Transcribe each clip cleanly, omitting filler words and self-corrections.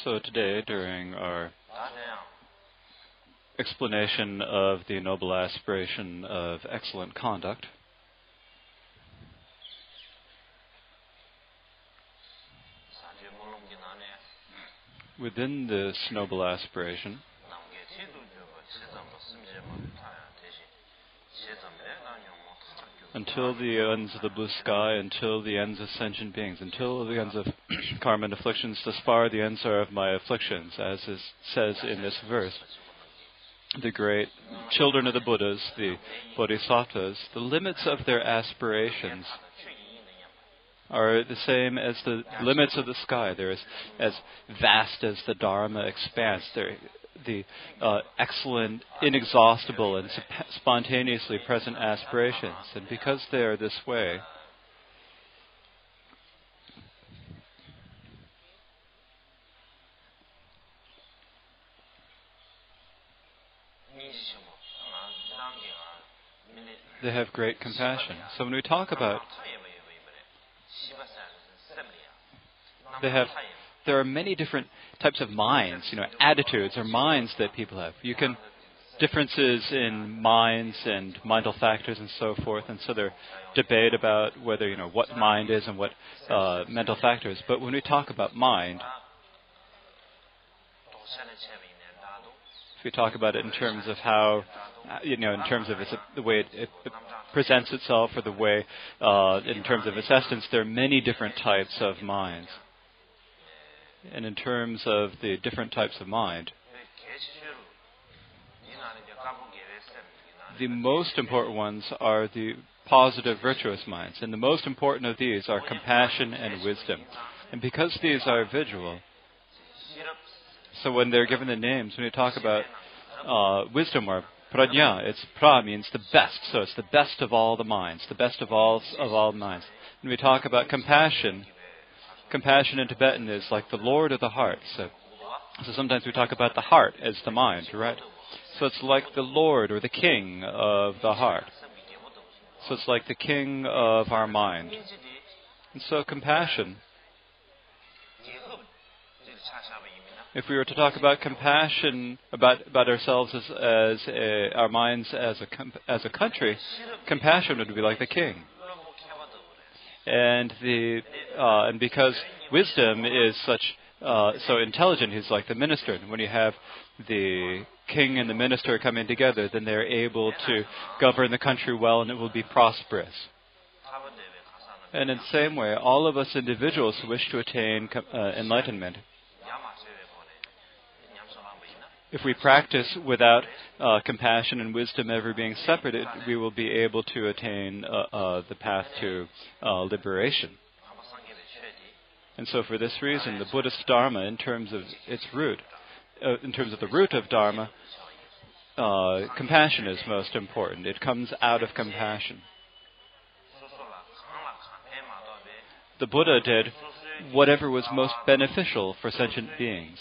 So today, during our explanation of the noble aspiration of excellent conduct, within this noble aspiration, until the ends of the blue sky, until the ends of sentient beings, until the ends of karma and afflictions, thus far the ends are of my afflictions, as it says in this verse. The great children of the Buddhas, the Bodhisattvas, the limits of their aspirations are the same as the limits of the sky. They're as vast as the Dharma expanse. They're the excellent, inexhaustible, and spontaneously present aspirations. And because they are this way, they have great compassion. So when we talk about there are many different types of minds, attitudes or minds that people have. Differences in minds and mental factors and so forth, and so there's debate about whether, what mind is and what mental factors. But when we talk about mind, if we talk about it in terms of how, in terms of the way it presents itself, or the way, in terms of its essence, there are many different types of minds. And in terms of the different types of mind, the most important ones are the positive, virtuous minds. And the most important of these are compassion and wisdom. And because these are visual, so when they're given the names, when you talk about wisdom or prajna, it's pra means the best. So it's the best of all the minds, the best of all minds. When we talk about compassion in Tibetan is like the Lord of the heart. So sometimes we talk about the heart as the mind, right? So it's like the Lord or the King of the heart. So it's like the King of our mind. And so compassion, if we were to talk about compassion about ourselves as our minds as a country, compassion would be like the king. And because wisdom is so intelligent, he's like the minister. And when you have the king and the minister coming together, then they're able to govern the country well, and it will be prosperous. And in the same way, all of us individuals who wish to attain enlightenment, if we practice without compassion and wisdom ever being separated, we will be able to attain the path to liberation. And so for this reason, the Buddhist Dharma, in terms of its root, in terms of the root of Dharma, compassion is most important. It comes out of compassion. The Buddha did whatever was most beneficial for sentient beings.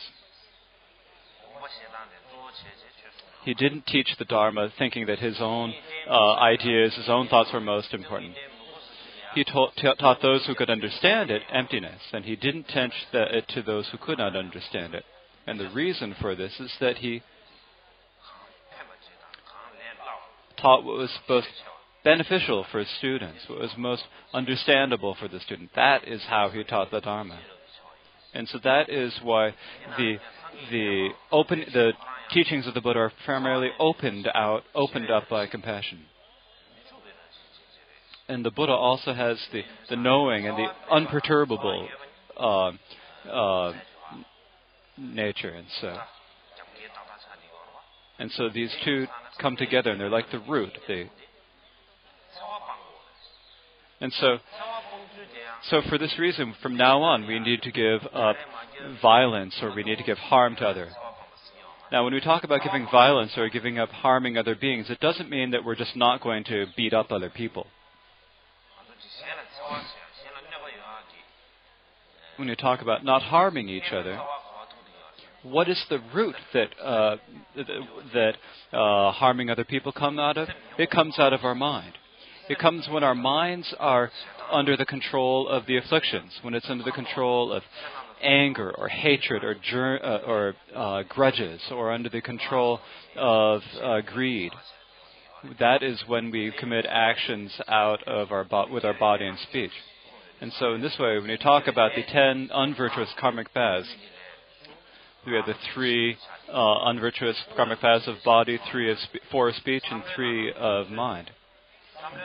He didn't teach the Dharma thinking that his own ideas, his own thoughts were most important. He taught those who could understand it emptiness, and he didn't teach it to those who could not understand it. And the reason for this is that he taught what was most beneficial for his students, what was most understandable for the student. That is how he taught the Dharma. And so that is why the teachings of the Buddha are primarily opened up by compassion. And the Buddha also has the knowing and the unperturbable nature. And so these two come together, and they're like the root. And so for this reason, from now on, we need to give up violence, or we need to give harm to others. Now, when we talk about giving violence or giving up harming other beings, it doesn't mean that we're just not going to beat up other people. When you talk about not harming each other, what is the root that harming other people come out of? It comes out of our mind. It comes when our minds are under the control of the afflictions, when it's under the control of anger or hatred or grudges or under the control of greed, that is when we commit actions out of with our body and speech. And so in this way, when you talk about the 10 unvirtuous karmic paths, we have the 3 unvirtuous karmic paths of body, 4 of speech, and 3 of mind.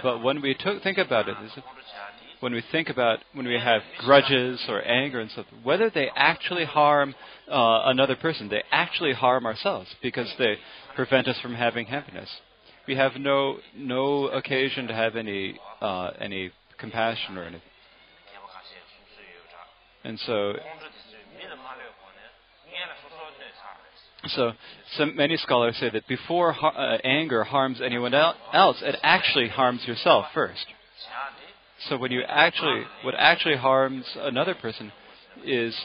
But when we think about it, when we have grudges or anger and stuff, whether they actually harm another person, they actually harm ourselves because they prevent us from having happiness. We have no occasion to have any compassion or anything. And so many scholars say that before anger harms anyone else, it actually harms yourself first. So what actually harms another person is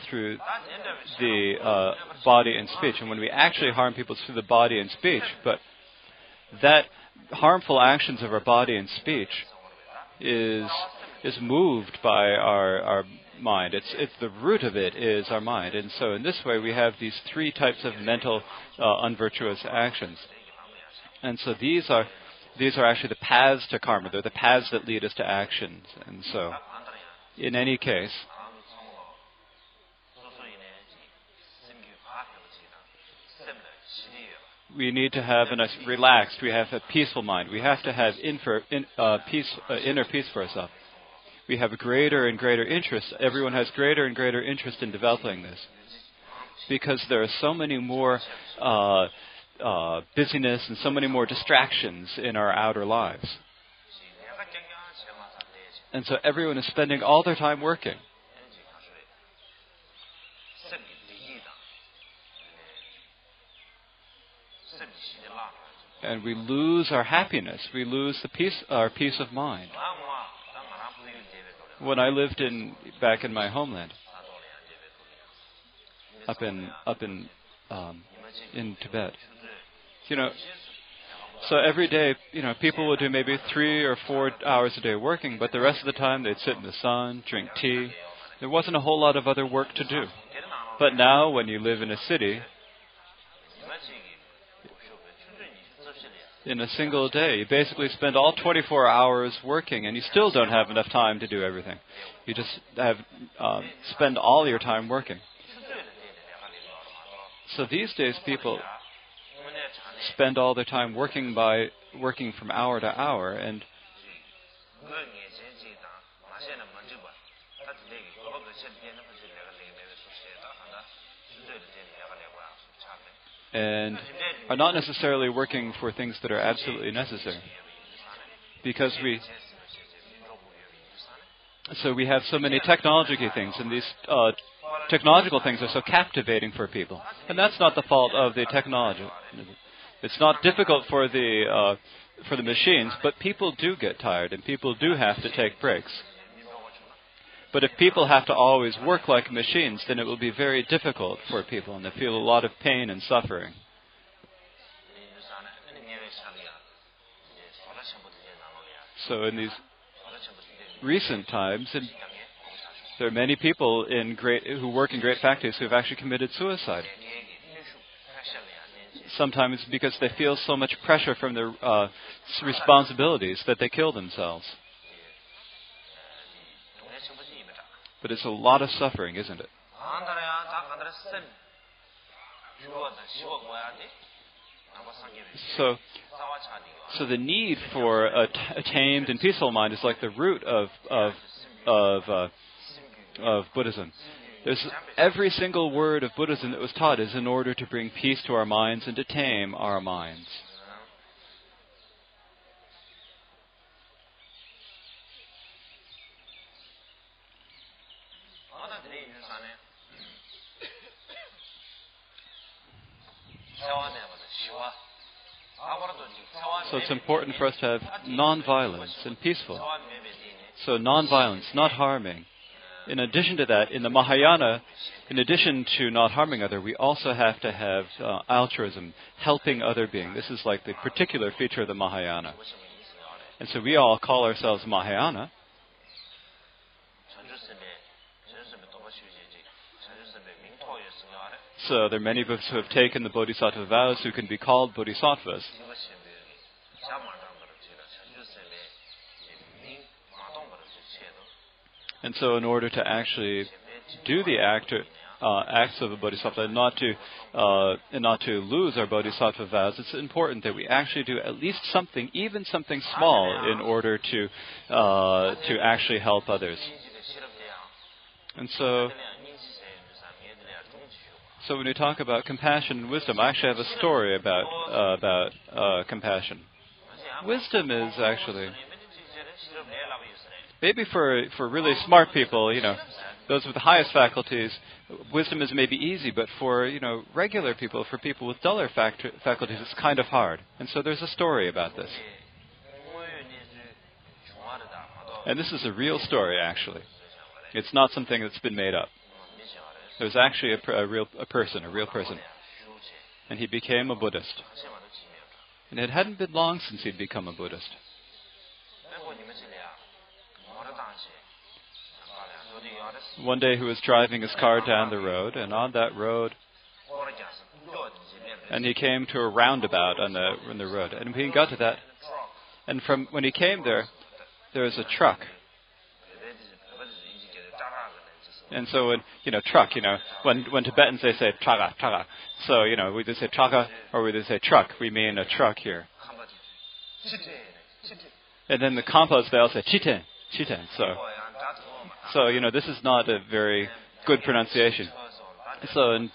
through the body and speech. And when we actually harm people through the body and speech, but that harmful actions of our body and speech is moved by our mind. It's the root of it is our mind. And so in this way we have these 3 types of mental unvirtuous actions. And so these are actually the paths to karma. They're the paths that lead us to actions. And so in any case, we need to have a relaxed, we have a peaceful mind. We have to have inner peace for ourselves. We have a greater and greater interest. Everyone has greater and greater interest in developing this. Because there are so many more busyness and so many more distractions in our outer lives. And so everyone is spending all their time working. And we lose our happiness. We lose our peace of mind. When I lived back in my homeland, up in Tibet, so every day, people would do maybe 3 or 4 hours a day working, but the rest of the time they'd sit in the sun, drink tea. There wasn't a whole lot of other work to do. But now, when you live in a city, in a single day, you basically spend all 24 hours working, and you still don't have enough time to do everything. You just spend all your time working. So these days, people spend all their time working from hour to hour, and are not necessarily working for things that are absolutely necessary. Because we have so many technological things, and these technological things are so captivating for people. And that's not the fault of the technology. It's not difficult for the machines, but people do get tired, and people do have to take breaks. But if people have to always work like machines, then it will be very difficult for people, and they feel a lot of pain and suffering. So in these recent times, there are many people who work in great factories who have actually committed suicide. Sometimes because they feel so much pressure from their responsibilities that they kill themselves. But it's a lot of suffering, isn't it? So the need for a tamed and peaceful mind is like the root of Buddhism. Every single word of Buddhism that was taught is in order to bring peace to our minds and to tame our minds. So it's important for us to have non-violence and peaceful. So non-violence, not harming. In addition to that, in the Mahayana, in addition to not harming others, we also have to have altruism, helping other beings. This is like the particular feature of the Mahayana. And so we all call ourselves Mahayana. So there are many books who have taken the bodhisattva vows who can be called bodhisattvas. And so in order to actually do the acts of a bodhisattva and not to lose our bodhisattva vows, it's important that we actually do at least something, even something small, in order to actually help others. And so when we talk about compassion and wisdom, I actually have a story about compassion. Wisdom is actually, maybe for really smart people, those with the highest faculties, wisdom is maybe easy, but for, regular people, for people with duller faculties, it's kind of hard. And so there's a story about this. And this is a real story, actually. It's not something that's been made up. There was actually a real person. And he became a Buddhist. And it hadn't been long since he'd become a Buddhist. One day he was driving his car down the road, and on that road, and he came to a roundabout on the road. And when he got to that, and from when he came there was a truck. And so when, truck, when Tibetans they say traga, traga. So, we just say traga or we just say truck. We mean a truck here. And then the Khampas, they all say chiten, chiten. So, this is not a very good pronunciation. So in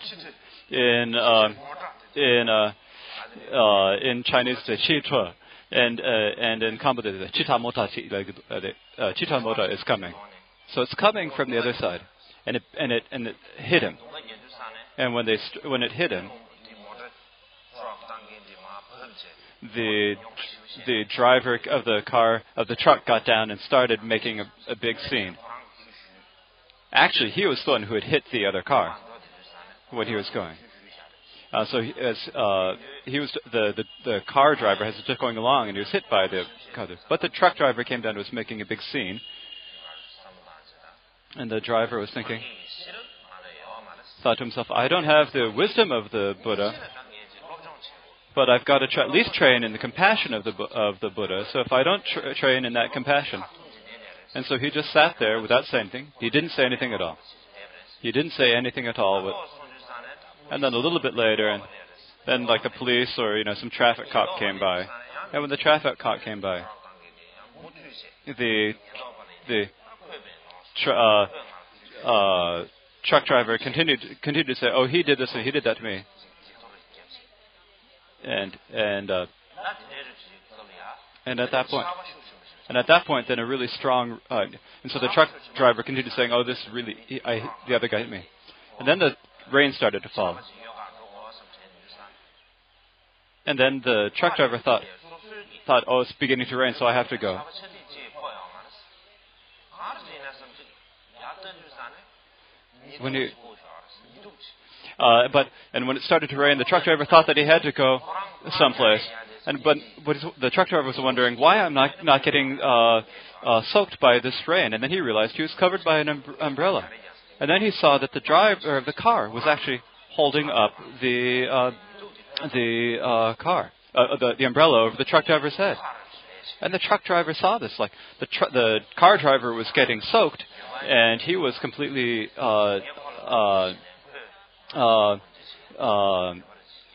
Chinese it's chitra, and in Khampa it's chita mota, chita mota is coming. So it's coming from the other side, and it hit him. And when it hit him, the driver of the truck got down and started making a big scene. Actually, he was the one who had hit the other car when he was going. So he was the car driver was just going along, and he was hit by the car. But the truck driver came down and was making a big scene. And the driver was thought to himself, I don't have the wisdom of the Buddha, but I've got to at least train in the compassion of the Buddha. So if I don't train in that compassion, and so he just sat there without saying anything. He didn't say anything at all. He didn't say anything at all. And then a little bit later, and then like the police or some traffic cop came by. And when the traffic cop came by, the truck driver continued to say, "Oh, he did this and he did that to me." And at that point, then a really strong, and so the truck driver continued saying, "Oh, this really, the other guy hit me." And then the rain started to fall. And then the truck driver thought, "Oh, it's beginning to rain, so I have to go." When when it started to rain, the truck driver thought that he had to go someplace. But the truck driver was wondering why I'm not getting soaked by this rain. And then he realized he was covered by an umbrella. And then he saw that the driver of the car was actually holding up the umbrella over the truck driver's head. And the truck driver saw this. Like the car driver was getting soaked, and he was completely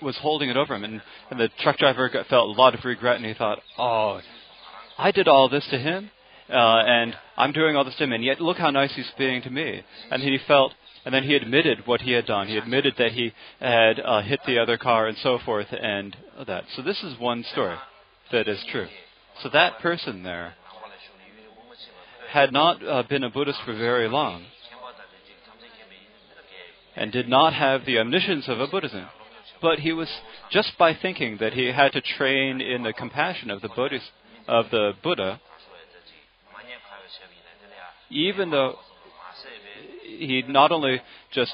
was holding it over him. And the truck driver felt a lot of regret, and he thought, "Oh, I did all this to him, and I'm doing all this to him, and yet look how nice he's being to me." And and then he admitted what he had done. He admitted that he had hit the other car and so forth, and that. So this is one story that is true. So that person there had not been a Buddhist for very long, and did not have the omniscience of a Buddhism. But he was, just by thinking that he had to train in the compassion of the Buddha, even though he not only just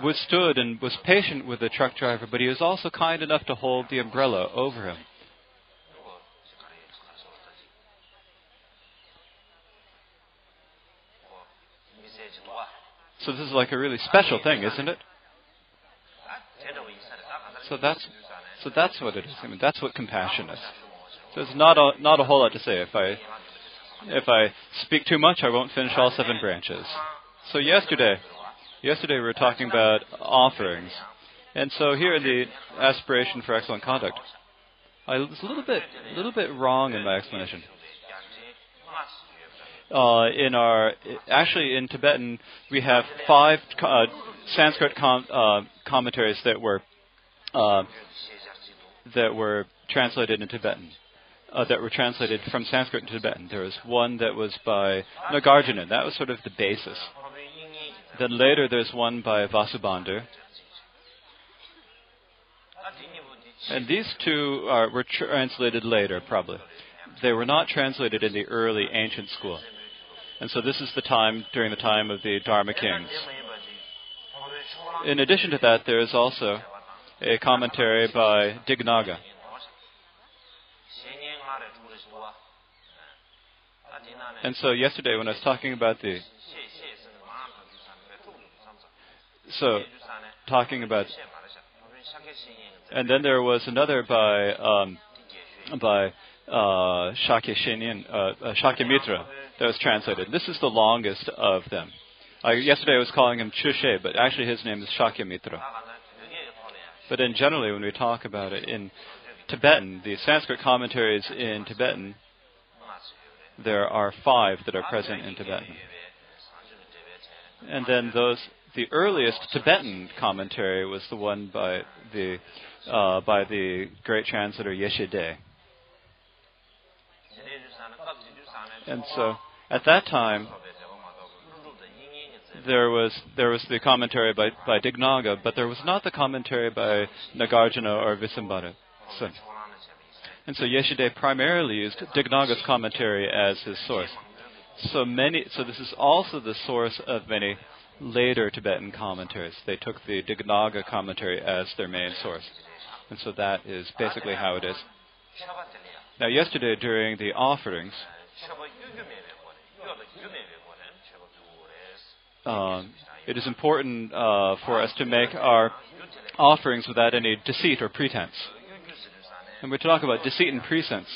withstood and was patient with the truck driver, but he was also kind enough to hold the umbrella over him. So this is like a really special thing, isn't it? So that's what it is. I mean, that's what compassion is. So there's not a whole lot to say. If I speak too much, I won't finish all 7 branches. So yesterday we were talking about offerings, and so here in the aspiration for excellent conduct, I was a little bit wrong in my explanation. In Tibetan, we have 5 Sanskrit commentaries that were translated in Tibetan. That were translated from Sanskrit into Tibetan. There was one that was by Nagarjuna. That was sort of the basis. Then later there's one by Vasubandhu. And these 2 were translated later, probably. They were not translated in the early ancient school. And so this is during the time of the Dharma kings. In addition to that, there is also a commentary by Dignaga. And so yesterday when I was talking about and then there was another by Shakyamitra that was translated. This is the longest of them. Yesterday I was calling him Chushe, but actually his name is Shakyamitra. But then generally when we talk about it in Tibetan, the Sanskrit commentaries in Tibetan, there are 5 that are present in Tibetan. And then the earliest Tibetan commentary was the one by the great translator Yeshe De. And so at that time there was the commentary by Dignaga, but there was not the commentary by Nagarjuna or Visambhadra. And so Yeshide primarily used Dignaga's commentary as his source. So this is also the source of many later Tibetan commentaries. They took the Dignaga commentary as their main source. And so that is basically how it is. Now yesterday during the offerings, it is important for us to make our offerings without any deceit or pretense. And we talk about deceit and pretense.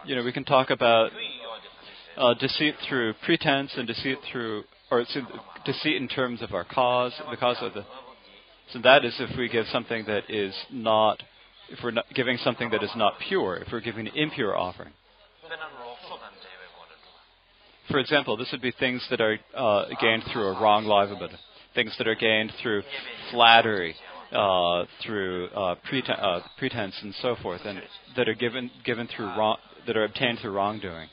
We can talk about deceit through pretense and deceit in terms of our cause, the cause of the. So that is if we give something that is not, if we're not giving something that is not pure, if we're giving an impure offering. For example, this would be things that are gained through a wrong livelihood, things that are gained through flattery, through pretense, and so forth, and that are given through that are obtained through wrongdoing.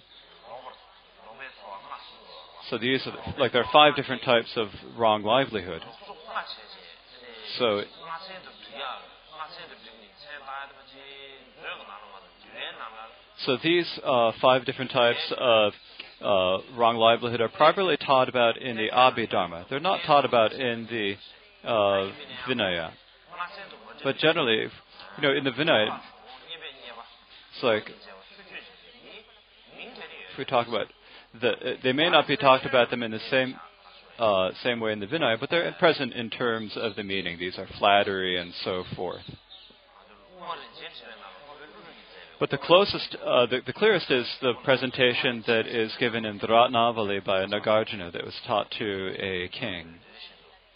So these are there are 5 different types of wrong livelihood. So these 5 different types of wrong livelihood are primarily taught about in the Abhidharma. They're not taught about in the Vinaya. But generally, in the Vinaya, it's like if we talk about they may not be talked about them in the same way in the Vinaya, but they're present in terms of the meaning. These are flattery and so forth. But the closest, the clearest is the presentation that is given in the Ratnavali by Nagarjuna that was taught to a king.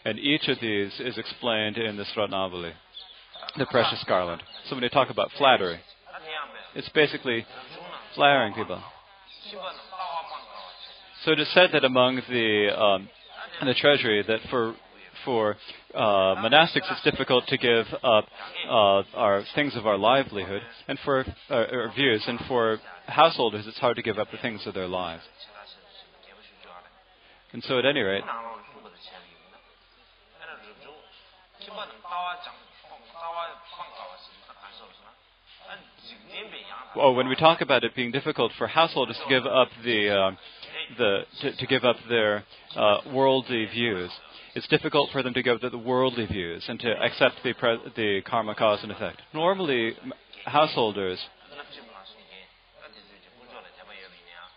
And each of these is explained in this Ratnavali, the precious garland. So when they talk about flattery, it's basically flattering people. So it is said that among the treasury that for monastics it's difficult to give up our things of our livelihood, and for our views, and for householders it's hard to give up the things of their lives. And so at any rate, when we talk about it being difficult for householders to give up to give up their worldly views, it's difficult for them to give up the worldly views and to accept the karma, cause, and effect. Normally, householders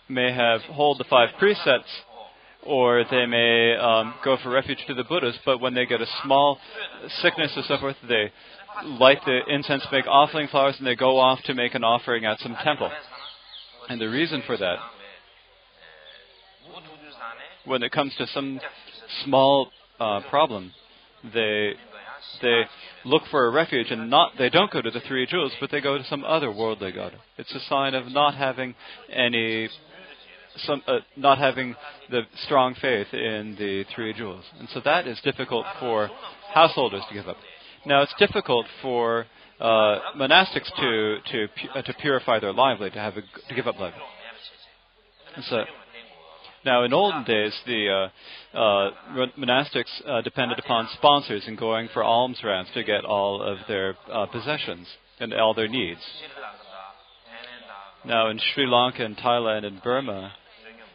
may hold the 5 precepts or they may go for refuge to the Buddhas, but when they get a small sickness or so forth, they light the incense, make offering flowers, and they go off to make an offering at some temple. And the reason for that, when it comes to some small problem, they look for a refuge, and they don't go to the three jewels, but they go to some other worldly god. It's a sign of not having not having the strong faith in the three jewels. And so that is difficult for householders to give up. Now, it's difficult for monastics to purify their livelihood, to give up livelihood. And so, now, in olden days, the monastics depended upon sponsors and going for alms rounds to get all of their possessions and all their needs. Now, in Sri Lanka and Thailand and Burma,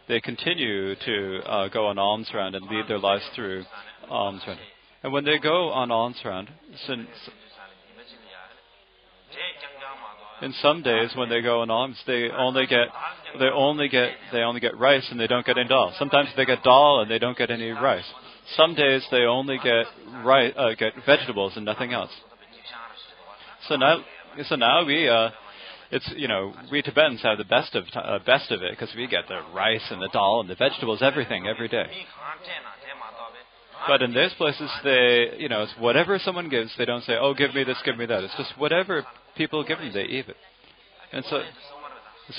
they continue to go on alms round and lead their lives through alms round. And when they go on alms round, in some days when they go on alms, they only get rice and they don't get any dal. Sometimes they get dal and they don't get any rice. Some days they only get vegetables and nothing else. So now we Tibetans have the best of it because we get the rice and the dal and the vegetables, everything every day. But in those places, it's whatever someone gives. They don't say, "Oh, give me this, give me that." It's just whatever people give them, they eat it. And so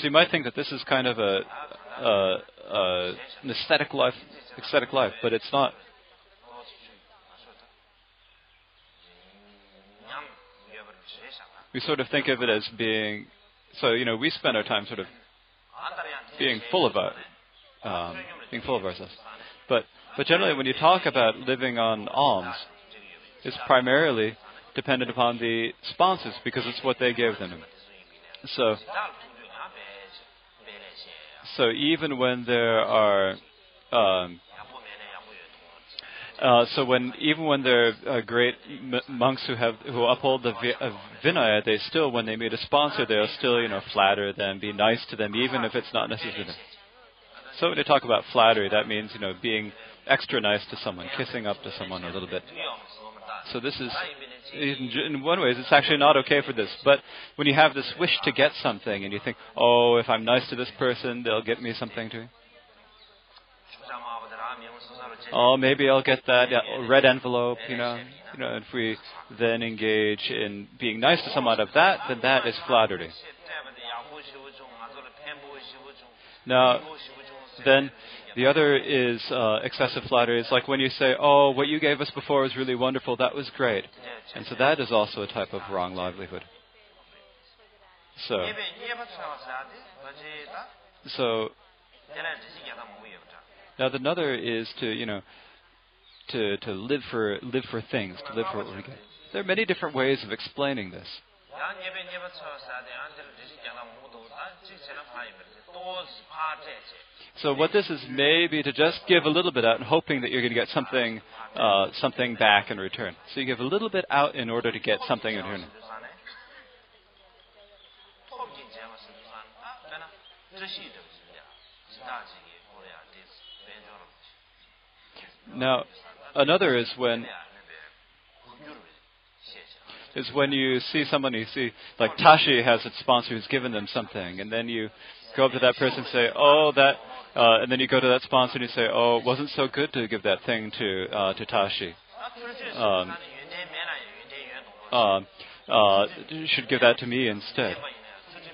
you might think that this is kind of an aesthetic life, but it's not. We sort of think of it as being. So we spend our time sort of being full of ourselves. But generally, when you talk about living on alms, it's primarily dependent upon the sponsors because it's what they give them. So even when there are when there are great monks who uphold the Vinaya, they still, when they meet a sponsor, they'll still flatter them, be nice to them, even if it's not necessary. So when they talk about flattery, that means being extra nice to someone, kissing up to someone a little bit. So this is, in one way, it's actually not okay for this. But when you have this wish to get something, and you think, "Oh, if I'm nice to this person, they'll get me something too." Oh, maybe I'll get that red envelope, If we then engage in being nice to someone out of that, then that is flattery. Now, then the other is excessive flattery. It's like when you say, "Oh, what you gave us before was really wonderful. That was great." And so that is also a type of wrong livelihood. So now another is to live for things, to live for what we get. There are many different ways of explaining this. So what this is maybe to just give a little bit out and hoping that you're going to get something back in return. So you give a little bit out in order to get something in return. Now, another is when you see someone, like Tashi has its sponsor who's given them something, and then you go up to that person and say, "Oh, that," and then you go to that sponsor and you say, "Oh, it wasn't so good to give that thing to Tashi. You should give that to me instead."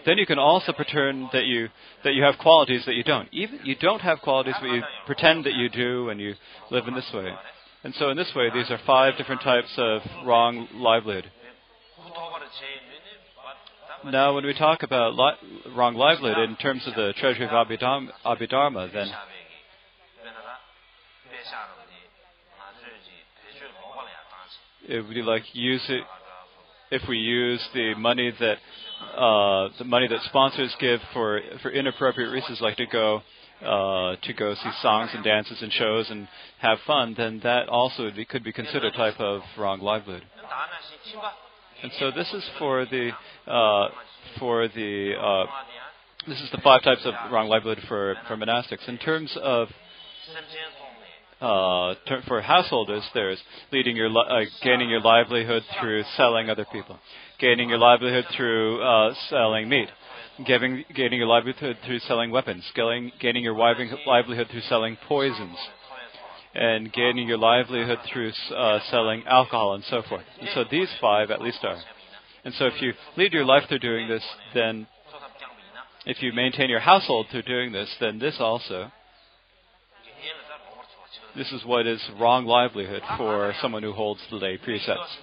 Then you can also pretend that you have qualities that you don't. Even you don't have qualities, but you pretend that you do, and you live in this way. And so in this way, these are 5 different types of wrong livelihood. Now, when we talk about wrong livelihood in terms of the treasury of Abhidharma, then it would be like if we use the money that sponsors give for inappropriate reasons, like to go see songs and dances and shows and have fun, then that also could be considered a type of wrong livelihood. And so this is this is the 5 types of wrong livelihood for monastics. In terms of for householders, there's gaining your livelihood through selling other people, gaining your livelihood through selling meat, gaining your livelihood through selling weapons, gaining your livelihood through selling poisons, and gaining your livelihood through selling alcohol and so forth. And so these 5 at least are. And so if you lead your life through doing this, then if you maintain your household through doing this, then this also, this is what is wrong livelihood for someone who holds the lay precepts.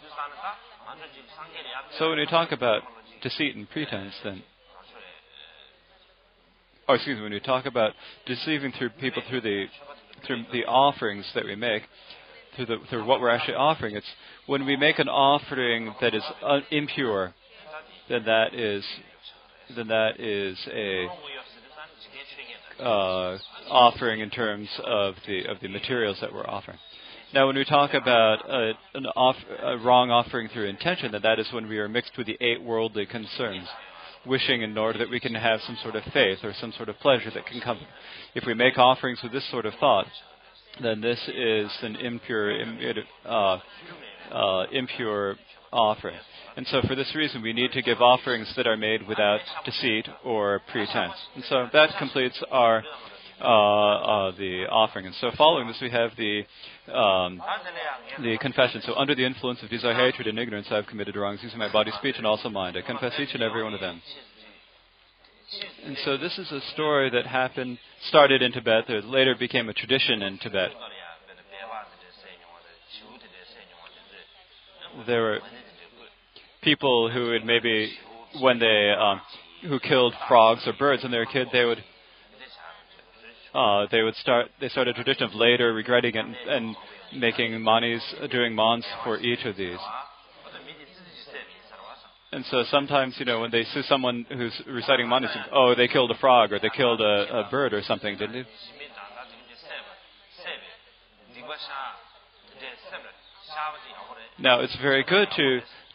So when we talk about deceit and pretense, then, when we talk about deceiving through people through the offerings that we make, through what we're actually offering, it's when we make an offering that is impure, then that is a offering in terms of the materials that we're offering. Now, when we talk about a wrong offering through intention, then that is when we are mixed with the 8 worldly concerns, wishing in order that we can have some sort of faith or some sort of pleasure that can come. If we make offerings with this sort of thought, then this is an impure offering. And so for this reason, we need to give offerings that are made without deceit or pretense. And so that completes our the offering. And so following this, we have the confession. So under the influence of desire, hatred, and ignorance, I have committed wrongs using my body, speech, and also mind. I confess each and every one of them. And so this is a story that started in Tibet, that later became a tradition in Tibet. There were people who would maybe, when they who killed frogs or birds when they were a kid, they started a tradition of later regretting it and making manis, doing mans for each of these. And so sometimes, when they see someone who's reciting manis, they killed a frog or they killed a bird or something, didn't they? Now, it's very good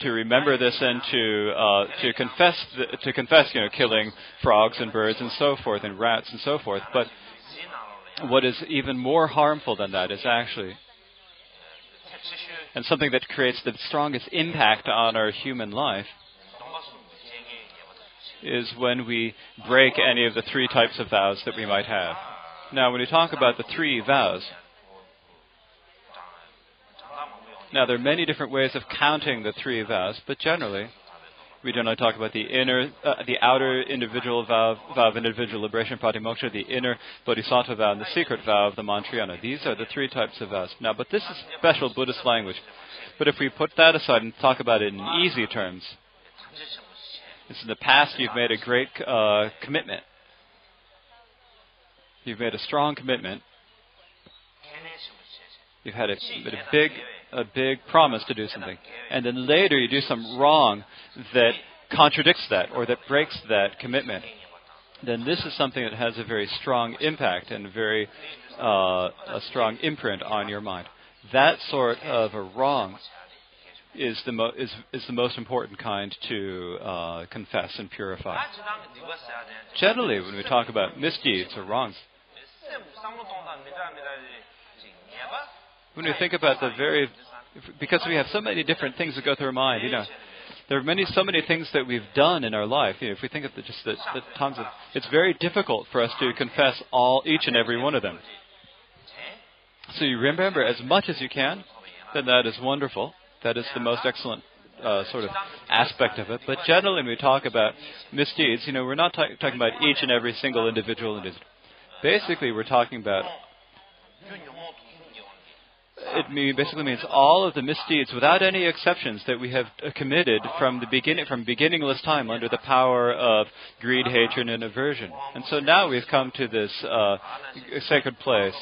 to remember this and to confess, killing frogs and birds and so forth and rats and so forth. But what is even more harmful than that is actually, and something that creates the strongest impact on our human life, is when we break any of the 3 types of vows that we might have. Now, when we talk about the 3 vows, now there are many different ways of counting the 3 vows, but generally, we generally talk about the outer individual vow of individual liberation, pratimoksha, the inner bodhisattva vow, and the secret vow of the mantrayana. These are the 3 types of vows. Now, but this is special Buddhist language. But if we put that aside and talk about it in easy terms, it's in the past you've made a great commitment. You've made a strong commitment. You've had a big promise to do something. And then later you do some wrong that contradicts that or that breaks that commitment. Then this is something that has a very strong impact and a strong imprint on your mind. That sort of a wrong is the most important kind to confess and purify. Generally, when we talk about misdeeds or wrongs, when we think about because we have so many different things that go through our mind, there are so many things that we've done in our life. If we think of the tons of, it's very difficult for us to confess each and every one of them. So you remember as much as you can, then that is wonderful. That is the most excellent sort of aspect of it. But generally, when we talk about misdeeds, we're not talking about each and every single individual. Basically, we're talking about, basically means all of the misdeeds, without any exceptions, that we have committed from beginningless time under the power of greed, hatred, and aversion. And so now we've come to this sacred place.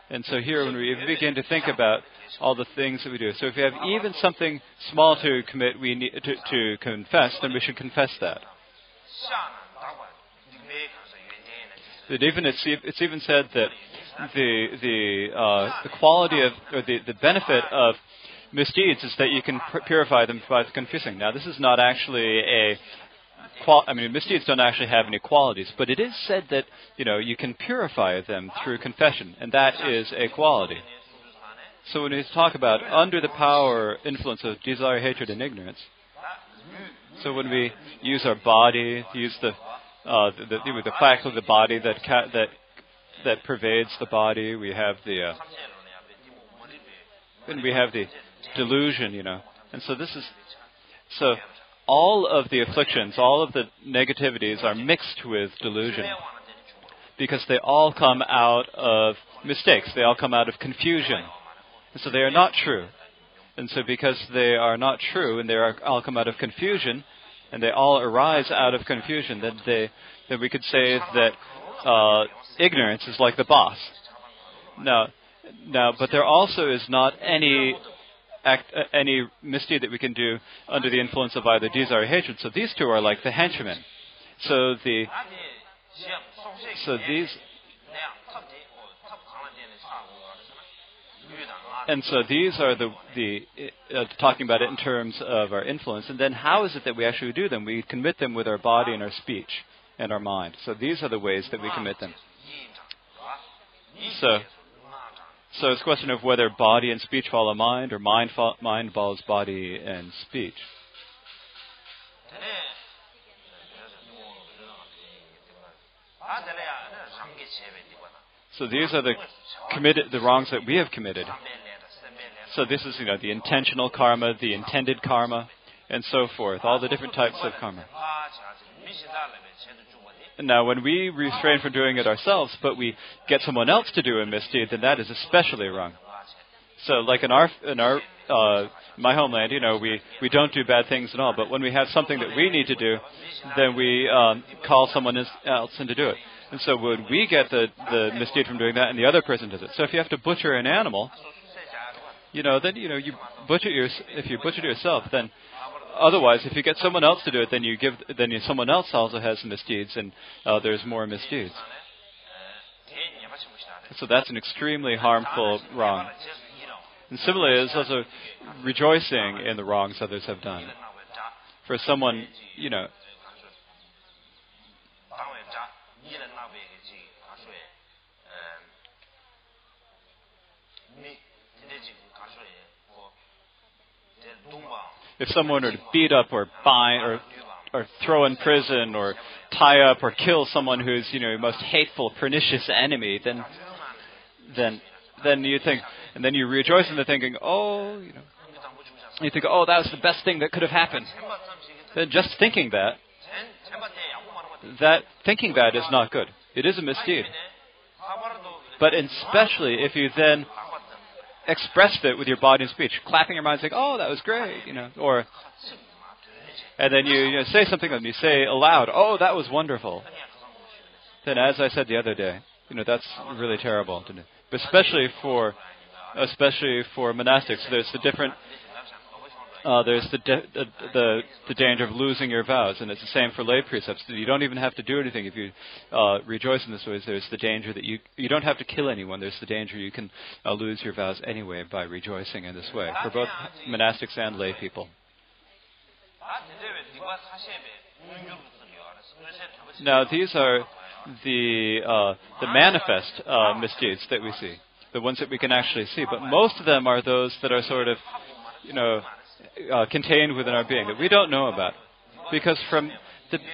And so here, when we begin to think about all the things that we do, so if we have even something small to commit, we need to confess, then we should confess that. It's even said that the quality of, or the benefit of misdeeds is that you can purify them by confessing. Now, this is not actually misdeeds don't actually have any qualities, but it is said that, you can purify them through confession, and that is a quality. So when we talk about under the power, influence of desire, hatred, and ignorance, so when we use our body, use the fact of the body that pervades the body, we have the delusion, and so all of the afflictions, all of the negativities are mixed with delusion, because they all come out of mistakes, they all come out of confusion. And so they are not true. And so because they are not true and they all come out of confusion, and they all arise out of confusion, then we could say that ignorance is like the boss. Now, but there also is not any misdeed that we can do under the influence of either desire or hatred. So these two are like the henchmen. So these. And so these are talking about it in terms of our influence. And then how is it that we actually do them? We commit them with our body and our speech and our mind. So these are the ways that we commit them. So it's a question of whether body and speech follow mind, or mind follows body and speech. So these are the wrongs that we have committed. So this is, the intentional karma, the intended karma, and so forth, all the different types of karma. Now, when we refrain from doing it ourselves, but we get someone else to do a misdeed, then that is especially wrong. So, like in my homeland, we don't do bad things at all. But when we have something that we need to do, then we call someone else in to do it. And so, would we get the misdeed from doing that, and the other person does it? So, if you have to butcher an animal, then you butcher if you butcher it yourself, then. Otherwise, if you get someone else to do it, then someone else also has misdeeds, and there's more misdeeds. So that's an extremely harmful wrong. And similarly, there's also rejoicing in the wrongs others have done. For someone, if someone were to beat up or bind or throw in prison or tie up or kill someone who's your most hateful, pernicious enemy, then you think, and then you rejoice in the thinking, you think, that was the best thing that could have happened. Then just thinking that is not good. It is a misdeed. But especially if you then expressed it with your body and speech, clapping your mind, saying, that was great, and then you say something and you say aloud, that was wonderful. Then, as I said the other day, that's really terrible to do. But especially for monastics, there's the different, there's the danger of losing your vows, and it's the same for lay precepts. You don't even have to do anything if you rejoice in this way. There's the danger that you don't have to kill anyone. There's the danger you can lose your vows anyway by rejoicing in this way, for both monastics and lay people. Now, these are the manifest misdeeds that we see, the ones that we can actually see. But most of them are those that are sort of, contained within our being that we don't know about, because from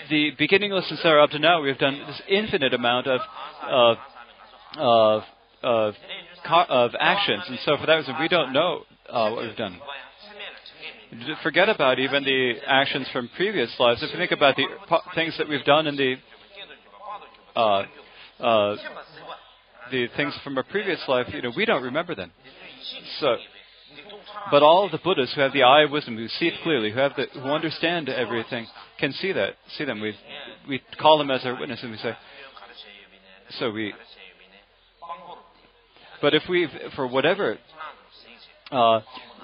the beginningless and Samsara up to now, we have done this infinite amount of actions, and so for that reason, we don't know what we've done. Forget about even the actions from previous lives. If you think about the things that we've done in the things from a previous life, we don't remember them. So, but all of the Buddhas who have the eye of wisdom, who see it clearly, who understand everything, can see them. We call them as our witness, and we say, but if for whatever,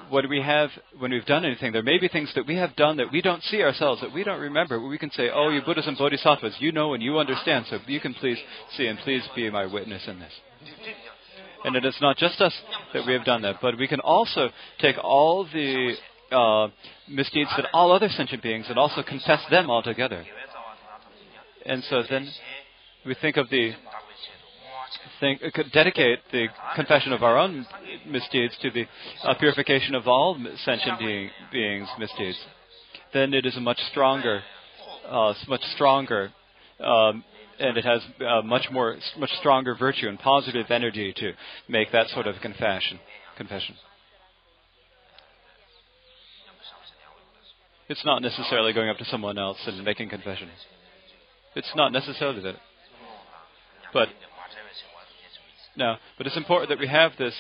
when we've done anything, there may be things that we have done that we don't see ourselves, that we don't remember. We can say, you Buddhas and Bodhisattvas, you know and you understand, so you can please see and please be my witness in this. And it is not just us that we have done that, but we can also take all the misdeeds that all other sentient beings and also confess them all together. And so then we think of dedicate the confession of our own misdeeds to the purification of all sentient beings' misdeeds. Then it is a much stronger, and it has much stronger virtue and positive energy to make that sort of confession. It's not necessarily going up to someone else and making confession. It's not necessarily that. But it's important that we have this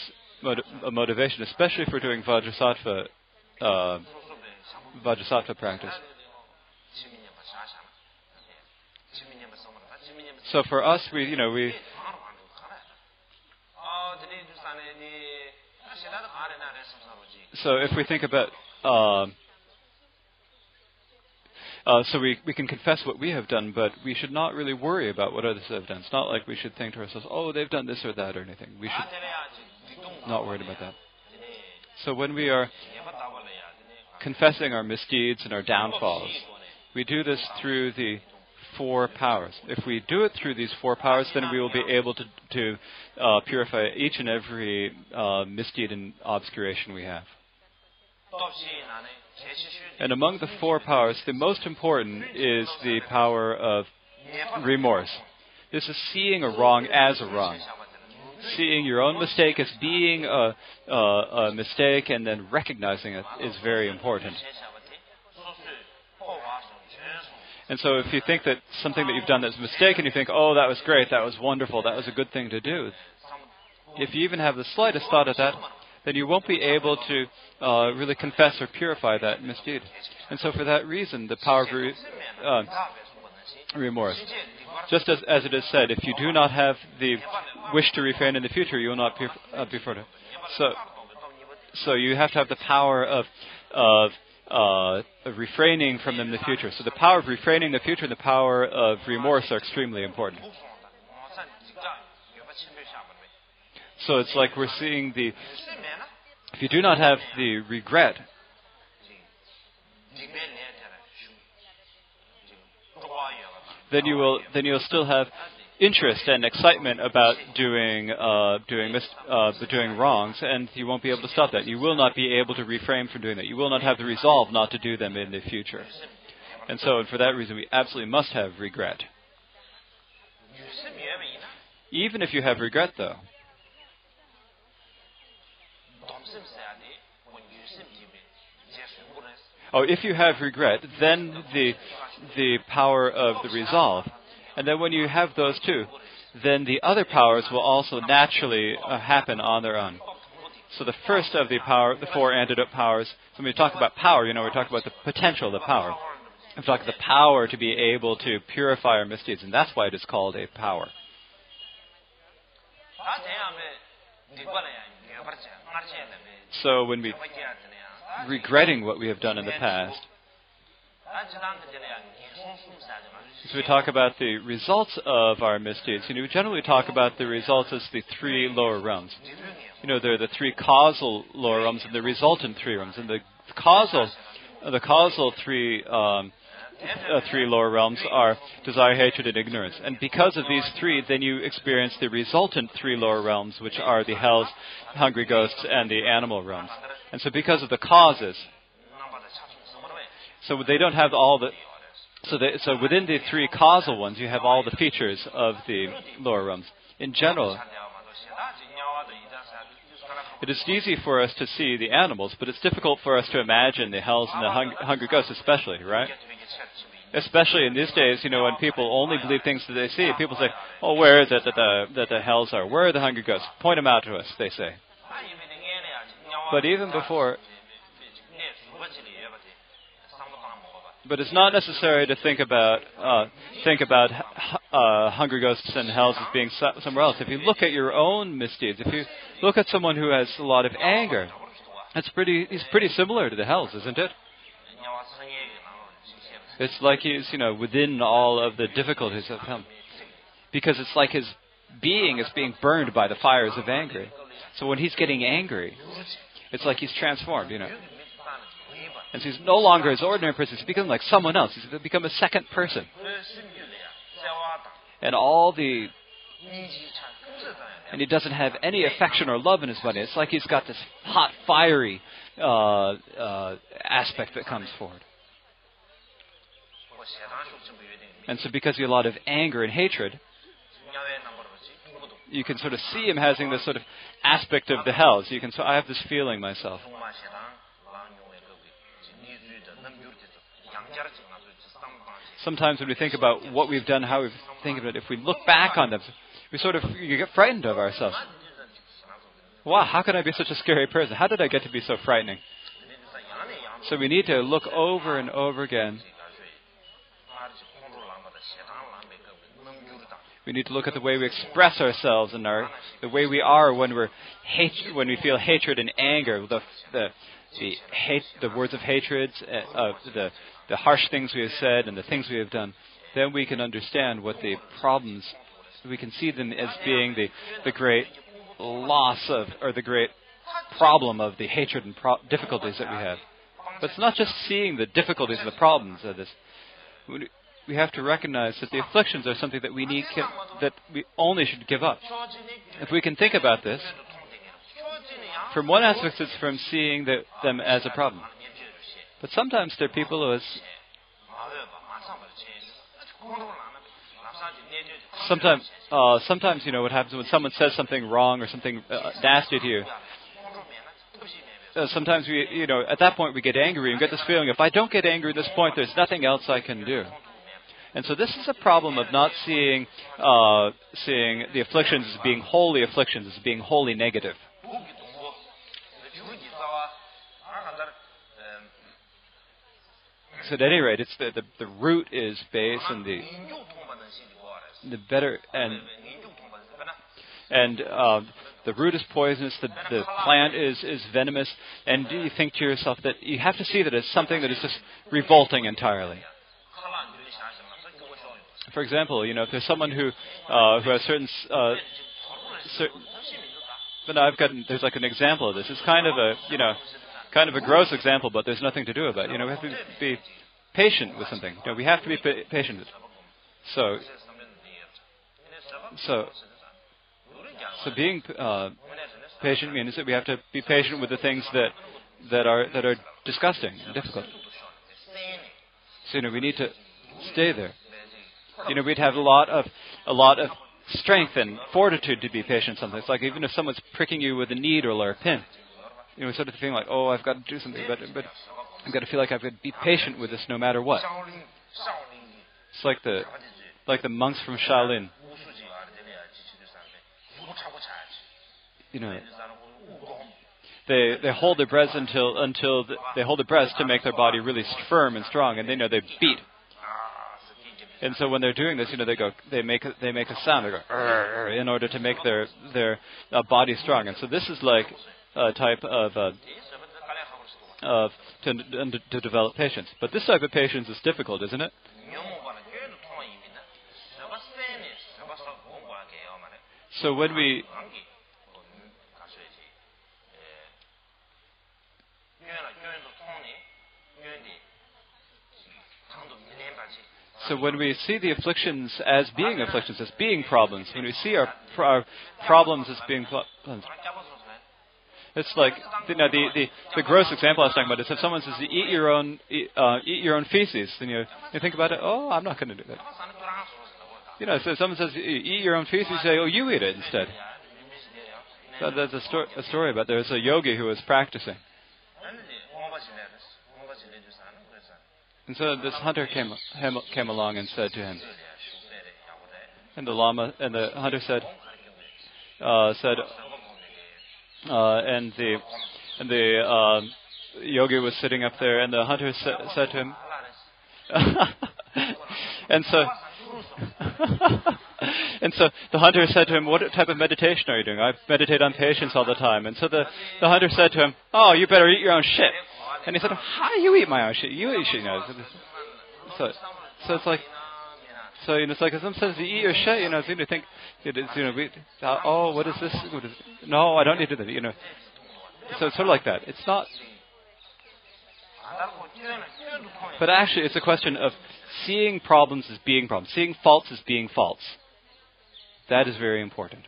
motivation, especially for doing Vajrasattva practice. So for us, so if we think about, so we can confess what we have done, but we should not really worry about what others have done. It's not like we should think to ourselves, oh, they've done this or that or anything. We should not worry about that. So when we are confessing our misdeeds and our downfalls, we do this through the 4 powers. If we do it through these 4 powers, then we will be able to purify each and every misdeed and obscuration we have. And among the 4 powers, the most important is the power of remorse. This is seeing a wrong as a wrong. Seeing your own mistake as being a mistake and then recognizing it is very important. And so if you think that something that you've done that's a mistake and you think, oh, that was great, that was wonderful, that was a good thing to do, if you even have the slightest thought of that, then you won't be able to really confess or purify that misdeed. And so for that reason, the power of remorse. Just as it is said, if you do not have the wish to refrain in the future, you will not be further. So you have to have the power of refraining from them in the future. So the power of refraining in the future and the power of remorse are extremely important. So it's like we're seeing if you do not have the regret, then you'll still have interest and excitement about doing wrongs, and you won't be able to stop that. You will not be able to refrain from doing that. You will not have the resolve not to do them in the future. And for that reason, we absolutely must have regret. Even if you have regret, though, if you have regret, then the power of the resolve. And then when you have those two, then the other powers will also naturally happen on their own. So the first of the 4 antidote powers, so when we talk about power, we're talking about the potential of the power. We're talking about the power to be able to purify our misdeeds, and that's why it is called a power. So when we regretting what we have done in the past, so we talk about the results of our misdeeds. We generally talk about the results as the 3 lower realms. There are the 3 causal lower realms and the resultant 3 realms. And the causal 3 lower realms are desire, hatred, and ignorance. And because of these 3, then you experience the resultant 3 lower realms, which are the hells, hungry ghosts, and the animal realms. And so because of the causes, so they don't have all the... So within the 3 causal ones, you have all the features of the lower realms. In general, it is easy for us to see the animals, but it's difficult for us to imagine the hells and the hungry ghosts especially, right? Especially in these days, when people only believe things that they see. People say, oh, where is it that the hells are? Where are the hungry ghosts? Point them out to us, they say. But even before... But it's not necessary to think about hungry ghosts and hells as being somewhere else. If you look at your own misdeeds, if you look at someone who has a lot of anger, he's pretty similar to the hells, isn't it? It's like he's within all of the difficulties of hell, because it's like his being is being burned by the fires of anger. So when he's getting angry, it's like he's transformed, And so he's no longer his ordinary person. He's become like someone else. He's become a second person. and he doesn't have any affection or love in his body. It's like he's got this hot, fiery aspect that comes forward. And so because he has a lot of anger and hatred, you can sort of see him having this sort of aspect of the hell. So you can say, I have this feeling myself. Sometimes when we think about what we've done, how we've think of it, if we look back on them, you get frightened of ourselves. Wow, how could I be such a scary person? How did I get to be so frightening? So we need to look over and over again. We need to look at the way we express ourselves and the way we are when when we feel hatred and anger, the words of hatred, the harsh things we have said and the things we have done. Then we can understand what the problems. We can see them as being the great loss of, or the great problem of the hatred and difficulties that we have. But it's not just seeing the difficulties and the problems of this. We have to recognize that the afflictions are something that that we only should give up. If we can think about this, from one aspect it's from seeing them as a problem. But sometimes there are people who sometimes what happens when someone says something wrong or something nasty to you. Sometimes at that point we get angry and get this feeling, if I don't get angry at this point, there's nothing else I can do. And so this is a problem of not seeing the afflictions as being wholly afflictions, as being wholly negative. So at any rate, it's the root is base, and the better and the root is poisonous. The plant is venomous, and you think to yourself that you have to see that as something that is just revolting entirely. For example, if there's someone who has certain, but there's like an example of this. It's kind of a gross example, but there's nothing to do about it. We have to be patient with something. We have to be patient with it. So being patient means that we have to be patient with the things that are disgusting and difficult. So we need to stay there. We'd have a lot of strength and fortitude to be patient. Something. It's like even if someone's pricking you with a needle or a pin, sort of feeling like, oh, I've got to do something, but I've got to feel like I've got to be patient with this no matter what. It's like the monks from Shaolin. They hold their breath until they hold their breath to make their body really firm and strong, and they beat. And so when they're doing this, they make a sound. They go in order to make their body strong. And so this is like a type of to develop patience. But this type of patience is difficult, isn't it? So when we see the afflictions as being problems, when we see our problems as being problems, it's like the gross example I was talking about is if someone says eat your own feces, then you think about it. Oh, I'm not going to do that. So if someone says eat your own feces, you say, oh, you eat it instead. So there's a story about there's a yogi who was practicing. And so this hunter came along and said to him, and the hunter said, and the yogi was sitting up there, and the hunter said to him, and so the hunter said to him, what type of meditation are you doing? I meditate on patience all the time. And so the hunter said to him, oh, you better eat your own shit. And he said, how do you eat my own shit? You eat shit. So it's like, it's like if someone says you eat your shit, you think, oh, what is this? No, I don't need to do that, So it's sort of like that. It's not. But actually, it's a question of seeing problems as being problems, seeing faults as being faults. That is very important.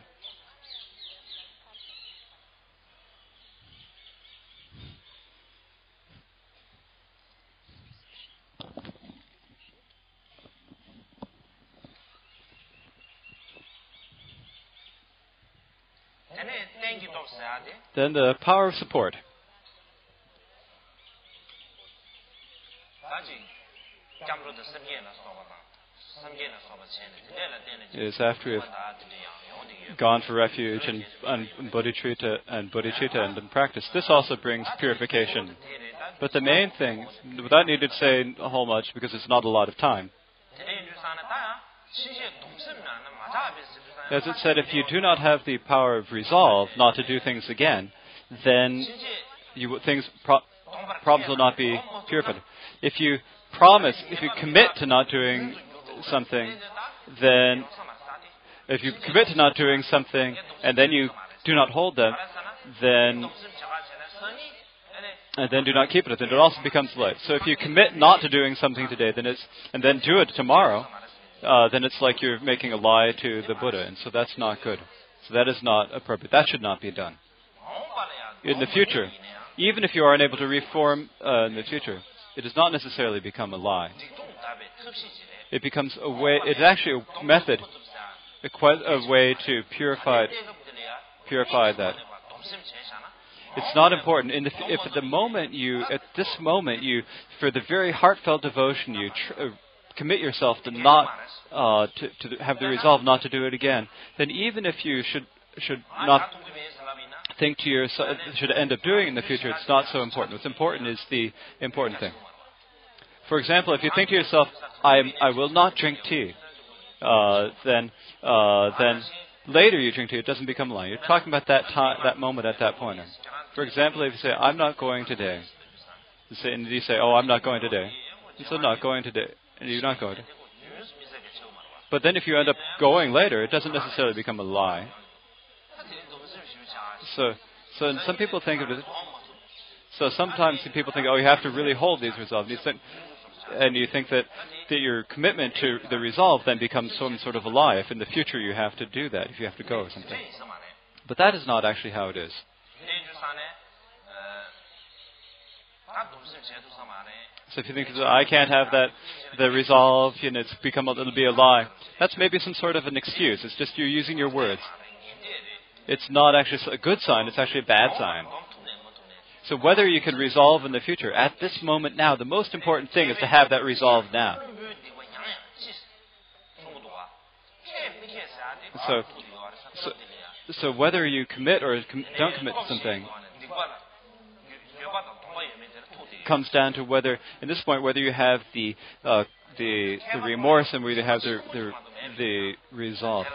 Then the power of support. Is after we've gone for refuge and bodhicitta and then practice. This also brings purification. But the main thing, without needing to say a whole much because it's not a lot of time, as it said, if you do not have the power of resolve not to do things again, then problems will not be purified. If you commit to not doing something, then if you commit to not doing something and then you do not hold them, then do not keep it, then it also becomes light. So if you commit not to doing something today, and then do it tomorrow, then it's like you're making a lie to the Buddha, and so that's not good. So that is not appropriate. That should not be done. In the future, even if you are unable to reform in the future, it does not necessarily become a lie. It becomes a way. It's actually a method, a way to purify that. It's not important. If at this moment you, for the very heartfelt devotion, you commit yourself to not to have the resolve not to do it again, then even if you should not think to yourself should end up doing it in the future, it's not so important. What's important is the important thing. For example, if you think to yourself, I will not drink tea, then later you drink tea, it doesn't become a lie. You're talking about that moment at that point. For example, if you say, I'm not going today, and you say, oh, I'm not going today, and so not going today, and you're not going to. But then if you end up going later, it doesn't necessarily become a lie. So some people think of it. So sometimes people think, oh, you have to really hold these resolves. And you think that your commitment to the resolve then becomes some sort of a lie if in the future you have to do that, if you have to go or something. But that is not actually how it is. So if you think, I can't have the resolve, it'll be a lie. That's maybe some sort of an excuse. It's just you're using your words. It's not actually a good sign, it's actually a bad sign. So whether you can resolve in the future, at this moment now, the most important thing is to have that resolve now. So whether you commit or don't commit to something comes down to whether, at this point, whether you have the remorse and whether you have the resolve.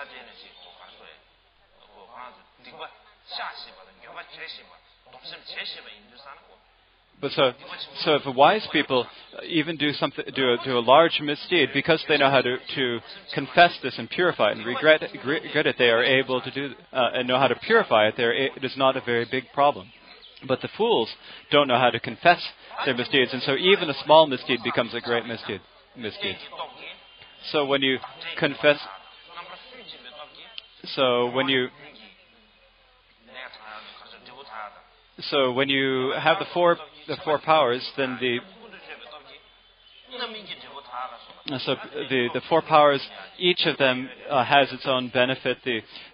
But so if wise people even do a large misdeed because they know how to confess this and purify it and regret it, they are able to do and know how to purify it. It is not a very big problem. But the fools don't know how to confess their misdeeds, and so even a small misdeed becomes a great misdeed. So when you confess, when you have the four powers, then the four powers, each of them has its own benefit.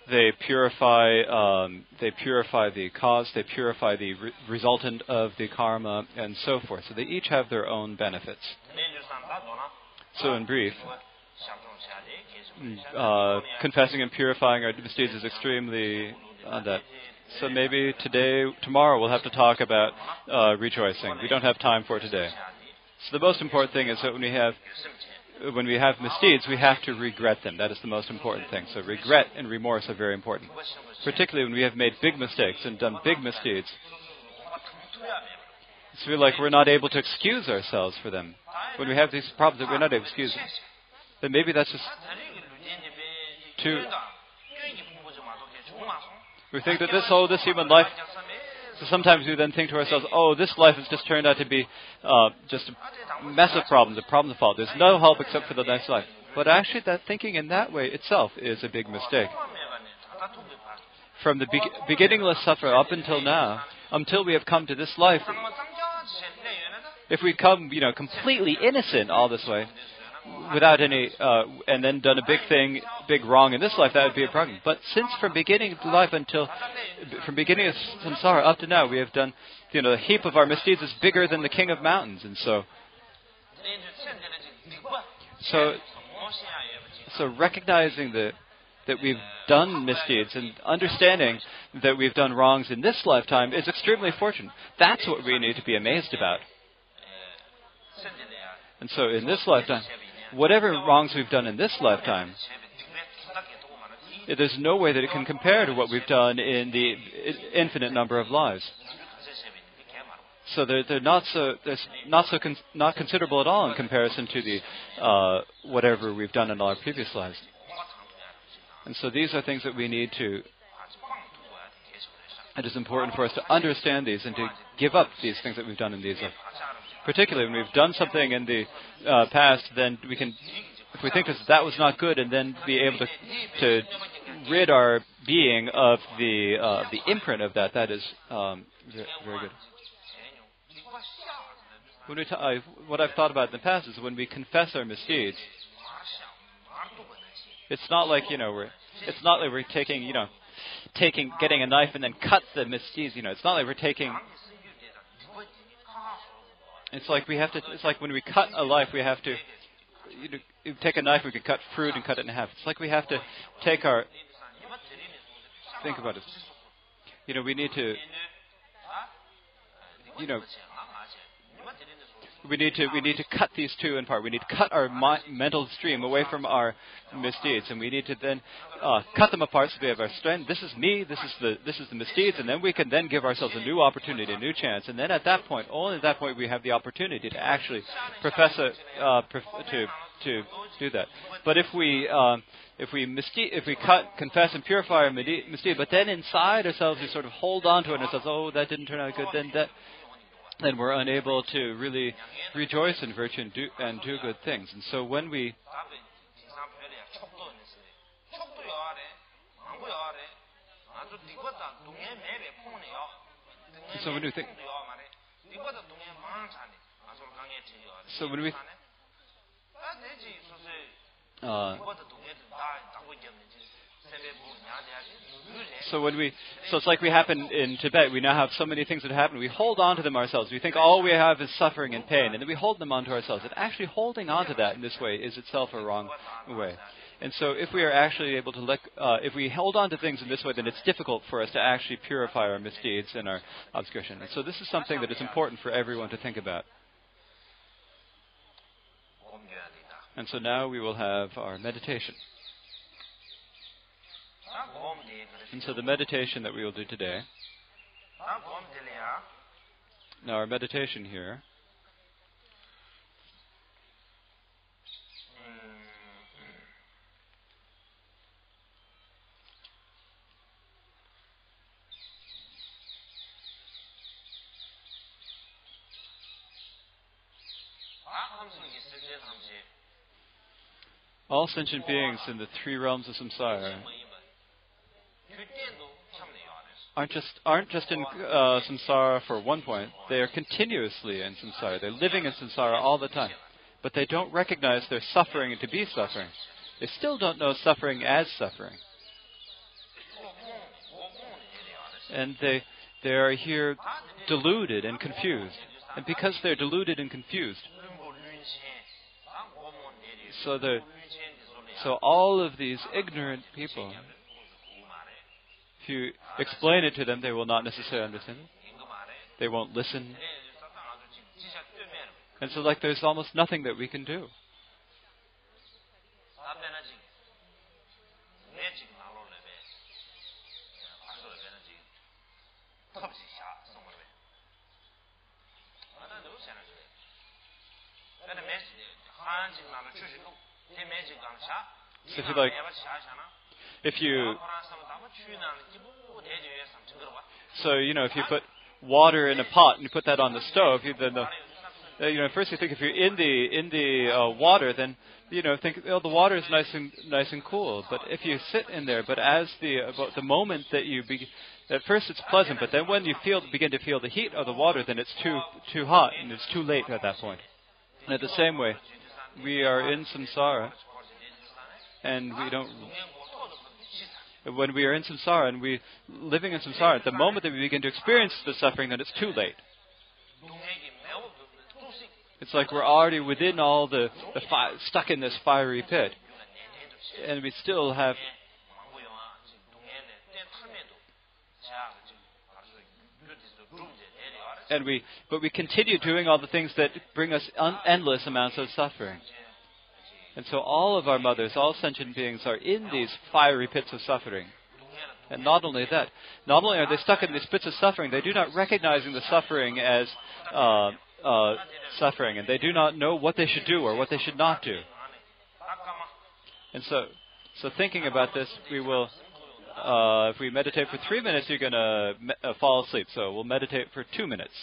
They purify the cause, they purify the resultant of the karma, and so forth. So they each have their own benefits. So in brief, confessing and purifying our misdeeds is extremely that. So maybe tomorrow we'll have to talk about rejoicing. We don't have time for it today. So the most important thing is that when we have misdeeds, we have to regret them. That is the most important thing. So regret and remorse are very important. Particularly when we have made big mistakes and done big misdeeds. It's feel like we're not able to excuse ourselves for them. When we have these problems that we're not able to excuse them, then maybe that's just too... We think that this human life... So sometimes we then think to ourselves, oh, this life has just turned out to be just a mess of problems, a problem to follow. There's no help except for the next life. But actually, that thinking in that way itself is a big mistake. From the beginningless sufferer up until now, until we have come to this life, if we come, completely innocent all this way, without any, and then done a big wrong in this life, that would be a problem. But since from beginning of life from beginning of samsara up to now, we have done, the heap of our misdeeds is bigger than the king of mountains, and so recognizing that we've done misdeeds and understanding that we've done wrongs in this lifetime is extremely fortunate. That's what we need to be amazed about. And so in this lifetime, whatever wrongs we've done in this lifetime, there's no way that it can compare to what we've done in the infinite number of lives. So they're not considerable at all in comparison to the whatever we've done in all our previous lives. And so these are things that we need to. It is important for us to understand these and to give up these things that we've done in these lives. Particularly when we've done something in the past, then we can, if we think that was not good, and then be able to rid our being of the imprint of that. That is very good. What I've thought about in the past is when we confess our misdeeds, it's not like we're taking getting a knife and then cut the misdeeds. It's not like we're taking. It's like it's like when we cut a life, we have to. You take a knife, we can cut fruit and cut it in half. It's like we have to take our. Think about it. We need to. We need to cut these two in part. We need to cut our mental stream away from our misdeeds, and we need to then cut them apart so we have our strength. This is me. This is the misdeeds, and then we can then give ourselves a new opportunity, a new chance. And then at that point, only at that point, we have the opportunity to actually to do that. But if we cut, confess, and purify our misdeed, but then inside ourselves we sort of hold on to it and ourselves, oh, that didn't turn out good, then we're unable to really rejoice in virtue and do good things. And so when we think, so it's like we happen in Tibet. We now have so many things that happen. We hold on to them ourselves. We think all we have is suffering and pain, and then we hold them onto ourselves. And actually holding on to that in this way is itself a wrong way. And so if we are actually able to if we hold on to things in this way, then it's difficult for us to actually purify our misdeeds and our obscurity. And so this is something that is important for everyone to think about. And so now we will have our meditation. And so the meditation that we will do today, now our meditation here, all sentient beings in the three realms of samsara aren't just in samsara for one point. They are continuously in samsara. They're living in samsara all the time. But they don't recognize their suffering to be suffering. They still don't know suffering as suffering. And they are here deluded and confused. And because they're deluded and confused, so all of these ignorant people, if you explain it to them, they will not necessarily understand it. They won't listen. And so there's almost nothing that we can do. So if you put water in a pot and you put that on the stove, first you think if you're in the water, then think the water is nice and cool. But if you sit in there, but as the moment that at first it's pleasant, but then when you begin to feel the heat of the water, then it's too hot and it's too late at that point. And in the same way, we are in samsara, and we don't. When we are in samsara and we living in samsara, the moment that we begin to experience the suffering, then it's too late. It's like we're already within all stuck in this fiery pit, and we still have. But we continue doing all the things that bring us endless amounts of suffering. And so all of our mothers, all sentient beings, are in these fiery pits of suffering. And not only that, not only are they stuck in these pits of suffering, they do not recognize the suffering as suffering, and they do not know what they should do or what they should not do. And so thinking about this, we will, if we meditate for 3 minutes, you're going to fall asleep. So we'll meditate for 2 minutes.